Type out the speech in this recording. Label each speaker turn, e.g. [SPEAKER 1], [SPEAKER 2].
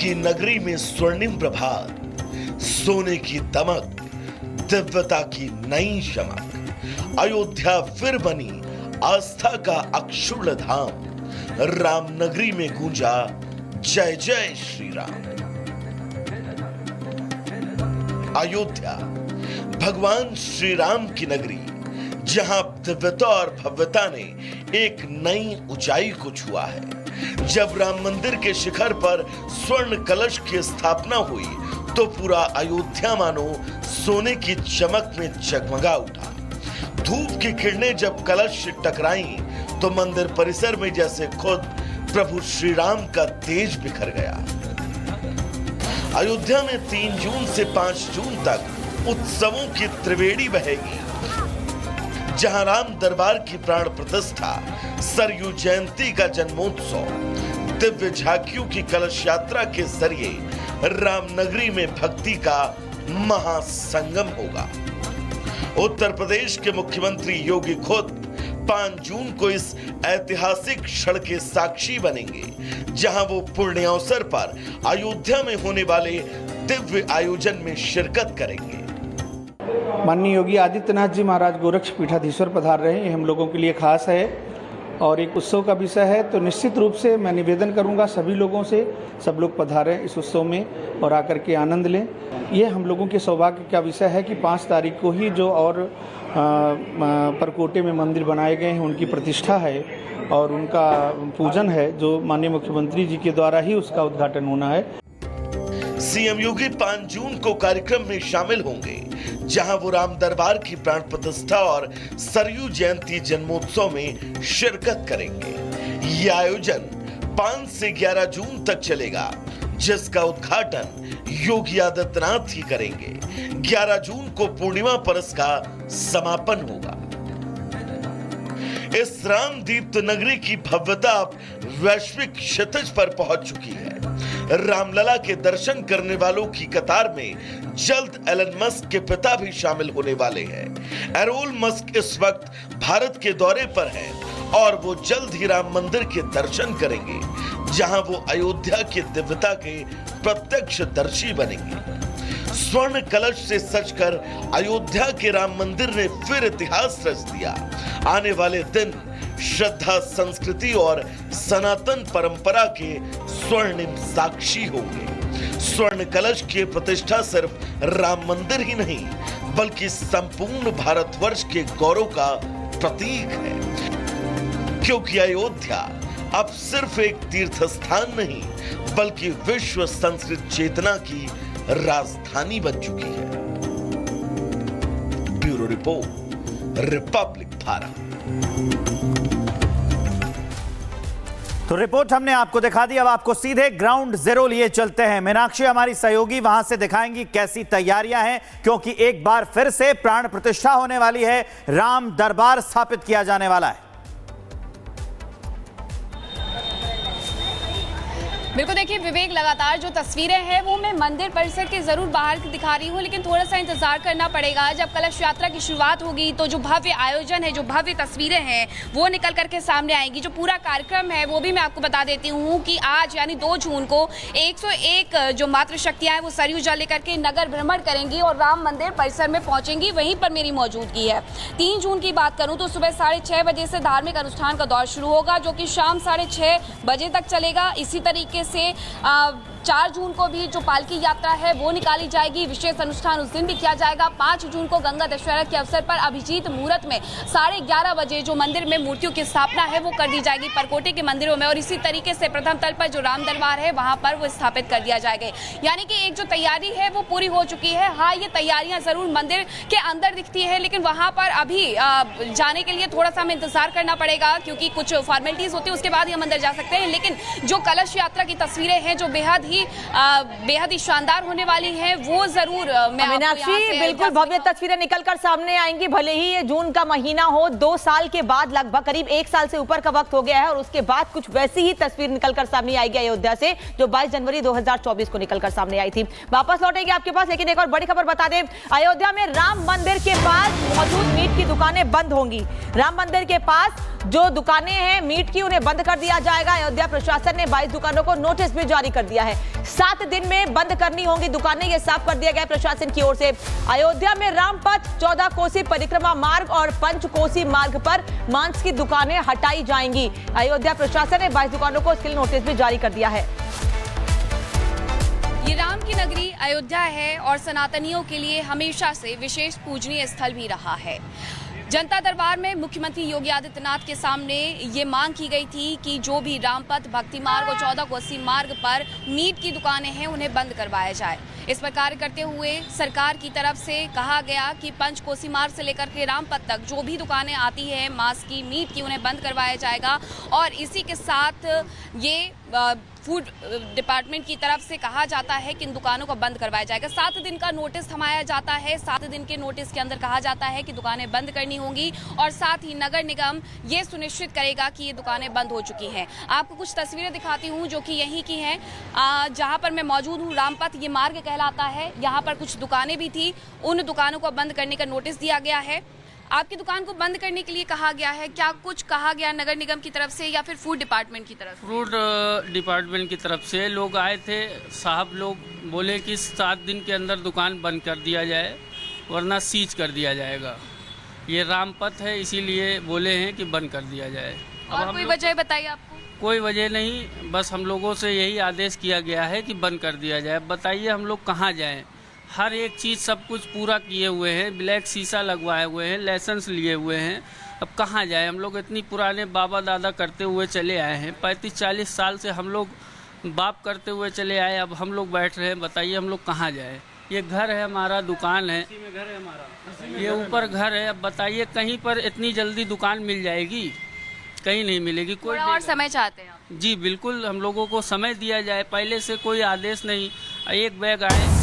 [SPEAKER 1] की नगरी में स्वर्णिम प्रभात, सोने की दमक, दिव्यता की नई चमक। अयोध्या फिर बनी आस्था का अक्षुण्ण धाम। राम नगरी में गूंजा जय जय श्री राम। अयोध्या भगवान श्री राम की नगरी, जहां दिव्यता और भव्यता ने एक नई ऊंचाई को छुआ है। जब राम मंदिर के शिखर पर स्वर्ण कलश की स्थापना हुई तो पूरा अयोध्या मानो सोने की चमक में जगमगा उठा। धूप की किरणें जब कलश से टकराई तो मंदिर परिसर में जैसे खुद प्रभु श्री राम का तेज बिखर गया। अयोध्या में 3 जून से 5 जून तक उत्सवों की त्रिवेणी बहेगी, जहां राम दरबार की प्राण प्रतिष्ठा, सरयू जयंती का जन्मोत्सव, दिव्य झांकियों की कलश यात्रा के जरिए राम नगरी में भक्ति का महासंगम होगा। उत्तर प्रदेश के मुख्यमंत्री योगी खुद 5 जून को इस ऐतिहासिक क्षण के साक्षी बनेंगे, जहां वो पुण्य अवसर पर अयोध्या में होने वाले दिव्य आयोजन में शिरकत करेंगे।
[SPEAKER 2] माननीय योगी आदित्यनाथ जी महाराज गोरक्ष पीठाधीश्वर पधार रहे हैं, ये हम लोगों के लिए खास है और एक उत्सव का विषय है। तो निश्चित रूप से मैं निवेदन करूंगा सभी लोगों से, सब लोग पधारें इस उत्सव में और आकर के आनंद लें। ये हम लोगों के सौभाग्य का विषय है कि 5 तारीख को ही जो और परकोटे में मंदिर बनाए गए हैं उनकी प्रतिष्ठा है और उनका पूजन है, जो माननीय मुख्यमंत्री जी के द्वारा ही उसका उद्घाटन होना है।
[SPEAKER 1] सीएम योगी 5 जून को कार्यक्रम में शामिल होंगे, जहां वो राम दरबार की प्राण प्रतिष्ठा और सरयू जयंती जन्मोत्सव में शिरकत करेंगे। यह आयोजन 5 से 11 जून तक चलेगा, जिसका उद्घाटन योगी आदित्यनाथ ही करेंगे। 11 जून को पूर्णिमा पर इसका समापन होगा। इस राम दीप्त नगरी की भव्यता अब वैश्विक क्षितिज पर पहुंच चुकी है। रामलला के दर्शन करने वालों की कतार में जल्द एलन मस्क के पिता भी शामिल होने वाले हैं। एरोल मस्क इस वक्त भारत के दौरे पर हैं और वो जल्द ही राम मंदिर के दर्शन करेंगे, जहां वो अयोध्या की दिव्यता के प्रत्यक्षदर्शी बनेंगे। स्वर्ण कलश से सजकर अयोध्या के राम मंदिर ने फिर इतिहास रच दिया। आने वाले दिन श्रद्धा, संस्कृति और सनातन परंपरा के स्वर्णिम साक्षी होंगे। स्वर्ण कलश की प्रतिष्ठा सिर्फ राम मंदिर ही नहीं, बल्कि संपूर्ण भारतवर्ष के गौरव का प्रतीक है, क्योंकि अयोध्या अब सिर्फ एक तीर्थ स्थान नहीं, बल्कि विश्व संस्कृत चेतना की राजधानी बन चुकी है। Bureau report, Republic Bharat.
[SPEAKER 3] तो रिपोर्ट हमने आपको दिखा दी, अब आपको सीधे ग्राउंड जीरो लिए चलते हैं। मीनाक्षी हमारी सहयोगी वहां से दिखाएंगी कैसी तैयारियां हैं, क्योंकि एक बार फिर से प्राण प्रतिष्ठा होने वाली है, राम दरबार स्थापित किया जाने वाला है।
[SPEAKER 4] बिल्कुल, देखिए विवेक, लगातार जो तस्वीरें हैं वो मैं मंदिर परिसर के जरूर बाहर दिखा रही हूँ, लेकिन थोड़ा सा इंतजार करना पड़ेगा। जब कलश यात्रा की शुरुआत होगी तो जो भव्य आयोजन है, जो भव्य तस्वीरें हैं वो निकल करके सामने आएंगी। जो पूरा कार्यक्रम है वो भी मैं आपको बता देती हूँ कि आज यानी 2 जून को 101 जो मातृशक्तियां हैं वो सरयू जल लेकर के नगर भ्रमण करेंगी और राम मंदिर परिसर में पहुंचेंगी। वहीं पर मेरी मौजूदगी है। 3 जून की बात करूँ तो सुबह 6:30 बजे से धार्मिक अनुष्ठान का दौर शुरू होगा, जो कि शाम 6:30 बजे तक चलेगा। इसी तरीके से 4 जून को भी जो पालकी यात्रा है वो निकाली जाएगी, विशेष अनुष्ठान उस दिन भी किया जाएगा। 5 जून को गंगा दशहरा के अवसर पर अभिजीत मुहूर्त में 11:30 बजे जो मंदिर में मूर्तियों की स्थापना है वो कर दी जाएगी परकोटे के मंदिरों में, और इसी तरीके से प्रथम तल पर जो राम दरबार है वहां पर वो स्थापित कर दिया जाएगा। यानी कि एक जो तैयारी है वो पूरी हो चुकी है। हाँ, ये तैयारियां जरूर मंदिर के अंदर दिखती है, लेकिन वहां पर अभी जाने के लिए थोड़ा सा हमें इंतजार करना पड़ेगा, क्योंकि कुछ फॉर्मेलिटीज होती है, उसके बाद ही हम अंदर जा सकते हैं। लेकिन जो कलश यात्रा की तस्वीरें हैं जो बेहद ही शानदार होने वाली है, वो जरूर
[SPEAKER 5] मीनाक्षी, बिल्कुल भव्य तस्वीरें निकलकर सामने आएंगी। भले ही ये जून का महीना हो, 2 साल के बाद, लगभग करीब 1 साल से ऊपर का वक्त हो गया है, और उसके बाद कुछ वैसी ही तस्वीर निकलकर सामने आएगी अयोध्या से, जो 22 जनवरी 2024 को निकलकर सामने आई थी। वापस लौटेंगे आपके पास, लेकिन एक और बड़ी खबर बता दें, अयोध्या में राम मंदिर के पास मौजूद मीट की दुकानें बंद होंगी। राम मंदिर के पास जो दुकानें हैं मीट की, उन्हें बंद कर दिया जाएगा। अयोध्या प्रशासन ने 22 दुकानों को नोटिस भी जारी कर दिया है। है। 7 दिन में बंद करनी होंगी दुकानें, ये साफ कर दिया गया प्रशासन की ओर से। अयोध्या में रामपथ, 14 कोसी परिक्रमा मार्ग और पंचकोसी मार्ग पर मांस की दुकानें हटाई जाएंगी। अयोध्या प्रशासन ने 22 दुकानों को इसके लिए नोटिस भी जारी कर दिया है।
[SPEAKER 4] ये राम की नगरी अयोध्या है और सनातनियों के लिए हमेशा से विशेष पूजनीय स्थल भी रहा है। जनता दरबार में मुख्यमंत्री योगी आदित्यनाथ के सामने ये मांग की गई थी कि जो भी रामपथ, भक्ति मार्ग और 14 कोसी मार्ग पर मीट की दुकानें हैं उन्हें बंद करवाया जाए। इस पर कार्य करते हुए सरकार की तरफ से कहा गया कि पंचकोसी मार्ग से लेकर के रामपथ तक जो भी दुकानें आती हैं मांस की, मीट की, उन्हें बंद करवाया जाएगा। और इसी के साथ ये फूड डिपार्टमेंट की तरफ से कहा जाता है कि इन दुकानों को बंद करवाया जाएगा। 7 दिन का नोटिस थमाया जाता है। 7 दिन के नोटिस के अंदर कहा जाता है कि दुकानें बंद करनी होंगी और साथ ही नगर निगम ये सुनिश्चित करेगा कि ये दुकानें बंद हो चुकी हैं। आपको कुछ तस्वीरें दिखाती हूँ जो कि यहीं की हैं, जहाँ पर मैं मौजूद हूँ। रामपथ ये मार्ग कहलाता है। यहाँ पर कुछ दुकानें भी थी, उन दुकानों को बंद करने का नोटिस दिया गया है। आपकी दुकान को बंद करने के लिए कहा गया है, क्या कुछ कहा गया नगर निगम की तरफ से या फिर फूड डिपार्टमेंट की तरफ से?
[SPEAKER 6] फूड डिपार्टमेंट की तरफ से लोग आए थे, साहब लोग बोले कि 7 दिन के अंदर दुकान बंद कर दिया जाए वरना सीज कर दिया जाएगा। ये रामपथ है इसीलिए बोले हैं कि बंद कर दिया जाए।
[SPEAKER 4] और कोई वजह बताइए आपको?
[SPEAKER 6] कोई वजह नहीं, बस हम लोगों से यही आदेश किया गया है कि बंद कर दिया जाए। बताइए हम लोग कहाँ जाएं? हर एक चीज़ सब कुछ पूरा किए हुए हैं, ब्लैक शीशा लगवाए हुए हैं, लाइसेंस लिए हुए हैं, अब कहाँ जाए? हम लोग इतनी पुराने बाबा दादा करते हुए चले आए हैं, 35-40 साल से हम लोग बाप करते हुए चले आए, अब हम लोग बैठ रहे हैं। बताइए हम लोग कहाँ जाए? ये घर है हमारा, दुकान है, ये ऊपर घर है। अब बताइए कहीं पर इतनी जल्दी दुकान मिल जाएगी? कहीं नहीं मिलेगी। कोई
[SPEAKER 4] और समय चाहते हैं आप?
[SPEAKER 6] जी बिल्कुल, हम लोगों को समय दिया जाए। पहले से कोई आदेश नहीं, एक बैग आए